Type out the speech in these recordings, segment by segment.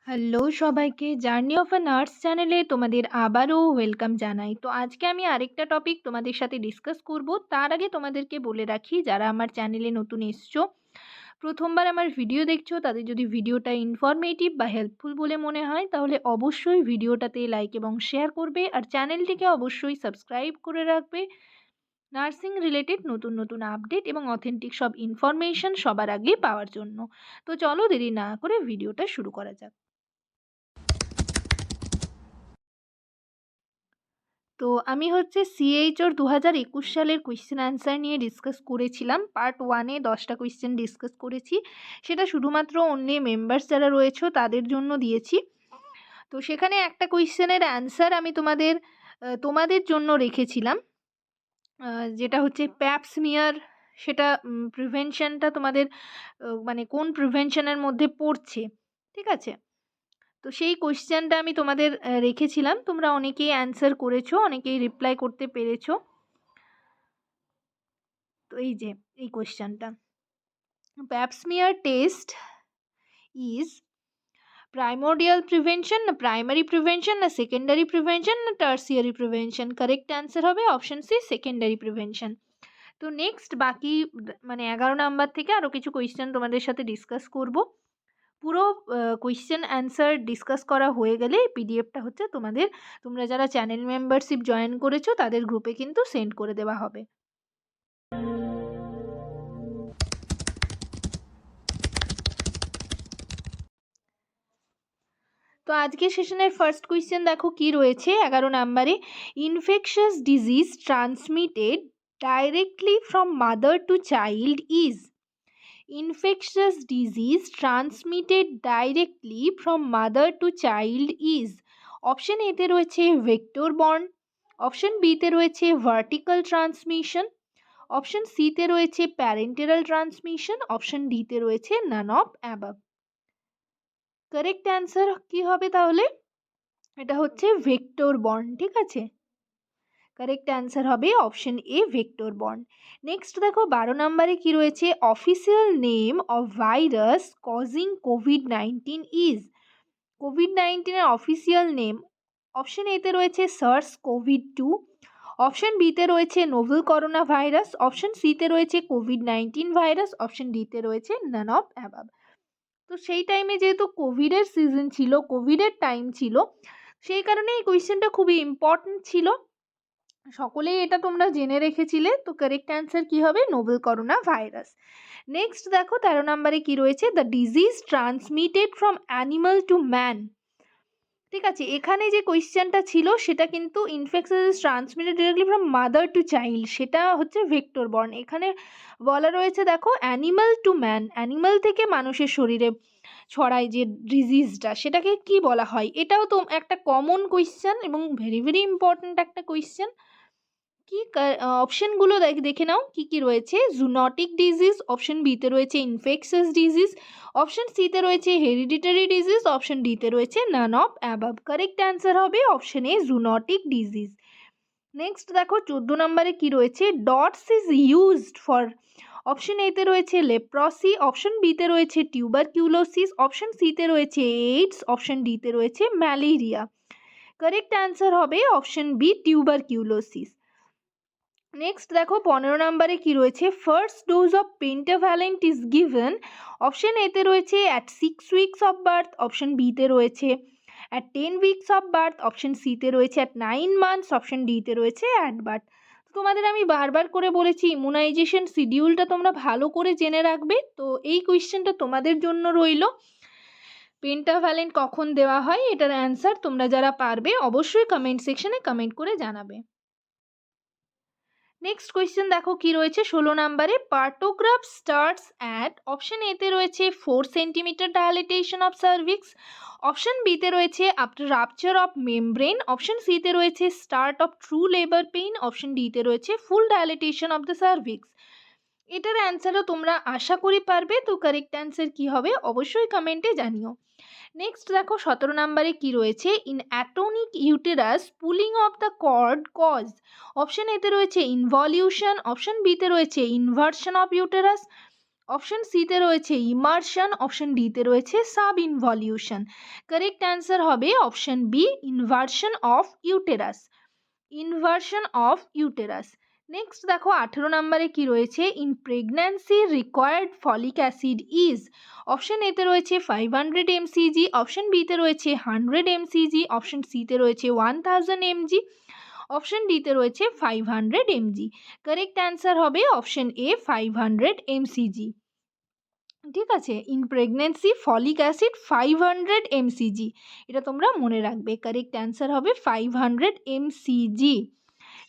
Hello সবাইকে, journey of a nurse চ্যানেলে তোমাদের আবারও ওয়েলকাম জানাই। তো আজকে আমি আরেকটা টপিক তোমাদের সাথে ডিসকাস করব। তার আগে তোমাদেরকে বলে রাখি, যারা আমার চ্যানেলে নতুন এসছো, প্রথমবার আমার ভিডিও দেখছো, তাদের যদি ভিডিওটা ইনফরমেটিভ বা হেল্পফুল বলে মনে হয় তাহলে অবশ্যই ভিডিওটাতে লাইক এবং শেয়ার করবে, আর চ্যানেলটিকে অবশ্যই সাবস্ক্রাইব করে রাখবে নার্সিং রিলেটেড নতুন নতুন আপডেট এবং অথেন্টিক সব ইনফরমেশন সবার আগে পাওয়ার জন্য। তো চলো দেরি না করে ভিডিওটা শুরু করা যাক। তো আমি হচ্ছে সিএইচওর 2021 সালের কোয়েশ্চেন অ্যান্সার নিয়ে ডিসকাস করেছিলাম। পার্ট 1-এ 10টা কোয়েশ্চেন ডিসকাস করেছি। সেটা শুধুমাত্র অনলি মেম্বার্স যারা রয়েছো তাদের জন্য দিয়েছি। তো সেখানে একটা কোয়েশ্চেনের অ্যান্সার আমি তোমাদের জন্য রেখেছিলাম, যেটা হচ্ছে প্যাপ স্মিয়ার। সেটা প্রিভেনশনটা তোমাদের মানে কোন প্রিভেনশনের মধ্যে পড়ছে, ঠিক আছে? তো সেই কোয়েশ্চেনটা আমি তোমাদের রেখেছিলাম। তোমরা অনেকেই অ্যান্সার করেছো, অনেকেই রিপ্লাই করতে পেরেছো। তো এই যে এই কোয়েশ্চেনটা, pap smear test is primordial prevention না প্রাইমারি প্রিভেনশন না সেকেন্ডারি প্রিভেনশন না টার্সিয়ারি প্রিভেনশন? কারেক্ট অ্যান্সার হবে অপশন সি, সেকেন্ডারি প্রিভেনশন। তো নেক্সট বাকি মানে 11 নাম্বার থেকে আরও কিছু কোয়েশ্চেন তোমাদের সাথে ডিসকাস করব। পুরো কোয়েশ্চেন অ্যান্সার ডিসকাস করা হয়ে গেলে পিডিএফটা হচ্ছে তোমরা যারা চ্যানেল মেম্বারশিপ জয়েন করেছো তাদের গ্রুপে কিন্তু সেন্ড করে দেওয়া হবে। তো আজকে সেশনের ফার্স্ট কোয়েশ্চেন দেখো কি রয়েছে 11 নাম্বারে। Infectious disease transmitted directly from mother to child is. Infectious disease transmitted directly from mother to child is. Option এতে রয়েছে ভেক্টর বর্ন, অপশন বিতে রয়েছে ভার্টিক্যাল ট্রান্সমিশন, অপশন সিতে রয়েছে প্যারেন্টেরাল ট্রান্সমিশন, অপশন ডিতে রয়েছে none of above. Correct answer কি হবে তাহলে? এটা হচ্ছে ভেক্টর বর্ন, ঠিক আছে? কারেক্ট অ্যান্সার হবে অপশন এ, ভেক্টর বর্ন। নেক্সট দেখো 12 নম্বরে কি রয়েছে, official name of virus causing COVID-19 is. COVID-19 official name, option এতে রয়েছে সার্স কোভিড-2, অপশন বিতে রয়েছে নোভেল করোনা ভাইরাস, অপশন সিতে রয়েছে কোভিড-19 ভাইরাস, অপশন ডিতে রয়েছে নান অফ অ্যাবাভ। তো সেই টাইমে যেহেতু কোভিডের সিজন ছিল, কোভিডের টাইম ছিল, সেই কারণে এই কোয়েশ্চেনটা খুবই ইম্পর্টেন্ট ছিল। সকলেই এটা তোমরা জেনে রেখেছিলে। তো কারেক্ট অ্যান্সার কি হবে? Novel corona virus. নেক্সট দেখো 13 নম্বরে কি রয়েছে, the disease transmitted from animal to man. ঠিক আছে, এখানে যে কোয়েশ্চেনটা ছিল সেটা কিন্তু infection is transmitted directly from mother to child, সেটা হচ্ছে ভেক্টর বর্ন। এখানে বলা রয়েছে দেখো অ্যানিমাল টু ম্যান, অ্যানিমাল থেকে মানুষের শরীরে ছড়ায় যে ডিজিজটা, সেটাকে কি বলা হয়? এটাও তো একটা কমন কোয়েশ্চেন এবং ভেরি ভেরি ইম্পর্ট্যান্ট একটা কোয়েশ্চেন। কি অপশনগুলো দেখে নাও কি কি রয়েছে। জুনোটিক ডিজিজ, অপশন বিতে রয়েছে ইনফেকশাস ডিজিজ, অপশন সিতে রয়েছে হেরিডিটারি ডিজিজ, অপশন ডিতে রয়েছে none of above. Correct answer হবে option A, zoonotic disease. Next দেখো 14 নম্বরে কি রয়েছে, DOTS is used for. Option এতে রয়েছে লেপ্রসি, অপশন বিতে রয়েছে টিউবারকিউলোসিস, অপশন সিতে রয়েছে এইডস, অপশন ডিতে রয়েছে ম্যালেরিয়া। কারেক্ট অ্যান্সার হবে অপশন বি, টিউবারকিউলোসিস। নেক্সট দেখো 15 নম্বরে কি রয়েছে, first dose of pentavalent is given. Option এতে রয়েছে at 6 weeks of birth, option বিতে রয়েছে at 10 weeks of birth, option সিতে রয়েছে অ্যাট 9 মান্থস, অপশন ডিতে রয়েছে অ্যাট বার্থ। তোমাদের আমি বারবার করে বলেছি ইমিউনাইজেশন শিডিউলটা তোমরা ভালো করে জেনে রাখবে। তো এই কোয়েশ্চেনটা তোমাদের জন্য রইল, পেন্টাভ্যালেন্ট কখন দেওয়া হয় এটার অ্যান্সার তোমরা যারা পারবে অবশ্যই কমেন্ট সেকশনে কমেন্ট করে জানাবে। নেক্সট কোয়েশ্চেন দেখো কি রয়েছে 16 নম্বরে, পার্টোগ্রাফ স্টার্টস অ্যাট। অপশন এতে রয়েছে 4 সেন্টিমিটার ডায়ালিটেশন অফ সার্ভিক্স, অপশন বিতে রয়েছে after rupture of membrane, option সিতে রয়েছে start of true labour pain, option ডিতে রয়েছে ফুল ডায়ালিটেশন অফ দ্য সার্ভিক্স। এটার অ্যান্সারও তোমরা আশা করি পারবে। তো কারেক্ট অ্যান্সার কি হবে অবশ্যই কমেন্টে জানিও। নেক্সট দেখো 17 নম্বরে কি রয়েছে, in atonic uterus pulling of the cord cause. Option এতে রয়েছে ইনভলিউশন, অপশন বিতে রয়েছে ইনভার্সন অফ ইউটেরাস, অপশন সিতে রয়েছে ইমার্শন, অপশন ডিতে রয়েছে সাব ইনভলিউশন। কারেক্ট অ্যান্সার হবে option B, inversion of uterus. Inversion of uterus. Next দেখো 18 নম্বরে কি রয়েছে, in pregnancy required folic acid is. Option এতে রয়েছে 500 mcg, অপশন বিতে রয়েছে 100 mcg, অপশন সিতে রয়েছে 1000 mg, অপশন ডিতে রয়েছে 500 mg। কারেক্ট অ্যান্সার হবে অপশন এ, 500 mcg। ঠিক আছে, in pregnancy folic acid 500 mcg, এটা তোমরা মনে রাখবে। কারেক্ট অ্যান্সার হবে 500 mcg।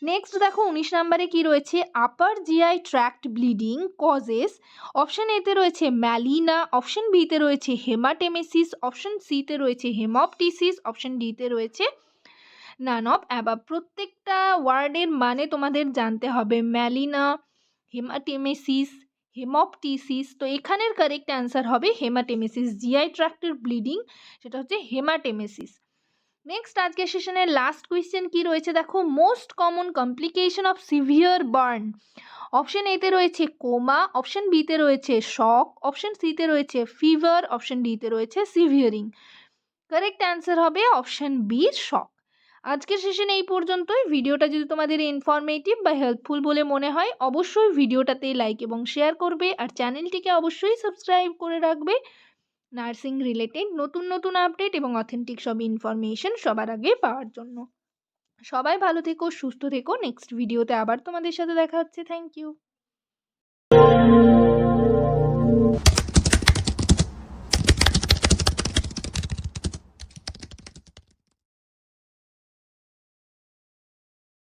নেক্সট দেখো 19 নম্বরে কি রয়েছে, upper GI tract bleeding causes. Option এতে রয়েছে ম্যালিনা, অপশন বিতে রয়েছে হেমাটেমেসিস, অপশন সিতে রয়েছে হেমপটিসিস, অপশন ডিতে রয়েছে নান অফ অ্যাবাভ। প্রত্যেকটা ওয়ার্ডের মানে তোমাদের জানতে হবে, ম্যালিনা, হেমাটেমেসিস, হেমপটিসিস। তো এখানের কারেক্ট অ্যান্সার হবে হেমাটেমেসিস। জিআই ট্র্যাক্টের ব্লিডিং সেটা হচ্ছে হেমাটেমেসিস। নেক্সট আজকের সেশনের লাস্ট কোয়েশ্চেন কি রয়েছে দেখো, most common complication of severe burn. Option এতে রয়েছে কোমা, অপশন বিতে রয়েছে শক, অপশন সিতে রয়েছে ফিভার, অপশন ডিতে রয়েছে সিভিয়ারিং। কারেক্ট অ্যান্সার হবে অপশন বি, শক। আজকের সেশন এই পর্যন্তই। ভিডিওটা যদি তোমাদের ইনফরমেটিভ বা হেল্পফুল বলে মনে হয় অবশ্যই ভিডিওটাতে লাইক এবং শেয়ার করবে, আর চ্যানেলটিকে অবশ্যই সাবস্ক্রাইব করে রাখবে নার্সিং রিলেটেড নতুন নতুন আপডেট এবং অথেন্টিক সব ইনফরমেশন সবার আগে পাওয়ার জন্য। সবাই ভালো থেকো, সুস্থ থেকো। নেক্সট ভিডিওতে আবার তোমাদের সাথে দেখা হচ্ছে। Thank you.